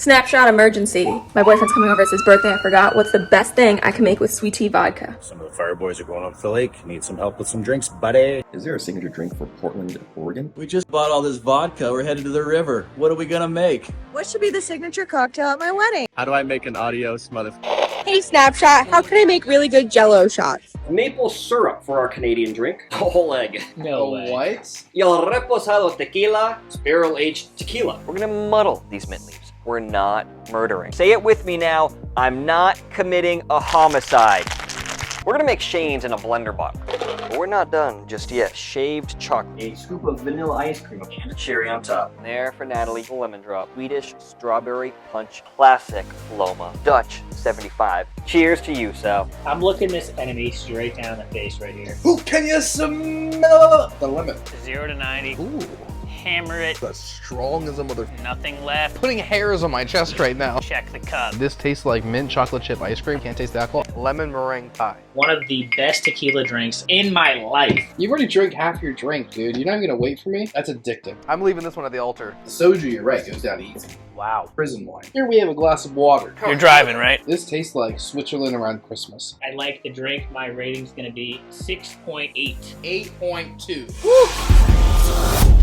Snapshot emergency. My boyfriend's coming over. It's his birthday. I forgot. What's the best thing I can make with sweet tea vodka? Some of the fire boys are going up the lake. Need some help with some drinks, buddy. Is there a signature drink for Portland, Oregon? We just bought all this vodka. We're headed to the river. What are we gonna make? What should be the signature cocktail at my wedding? How do I make an adios mother? Hey Snapshot, how can I make really good jello shots? Maple syrup for our Canadian drink. A whole egg. No way. What? Y el reposado tequila. It's barrel-aged tequila. We're gonna muddle these mint leaves. We're not murdering. Say it with me now. I'm not committing a homicide. We're gonna make Shane's in a blender bottle. But we're not done just yet. Shaved chocolate. A scoop of vanilla ice cream and a cherry on top. There for Natalie, lemon drop. Swedish strawberry punch, classic Loma. Dutch 75. Cheers to you, Sal. I'm looking this enemy straight down the face right here. Who can you smell? The lemon. 0 to 90. Ooh. Hammer it. That's strong as a mother. Nothing left. Putting hairs on my chest right now. Check the cup. This tastes like mint chocolate chip ice cream. Can't taste the alcohol. Lemon meringue pie. One of the best tequila drinks in my life. You've already drank half your drink, dude. You're not even gonna wait for me? That's addictive. I'm leaving this one at the altar. The soju, you're right, goes down easy. Wow. Prison wine. Here we have a glass of water. You're driving, right? This tastes like Switzerland around Christmas. I like the drink. My rating's gonna be 6.8. 8.2.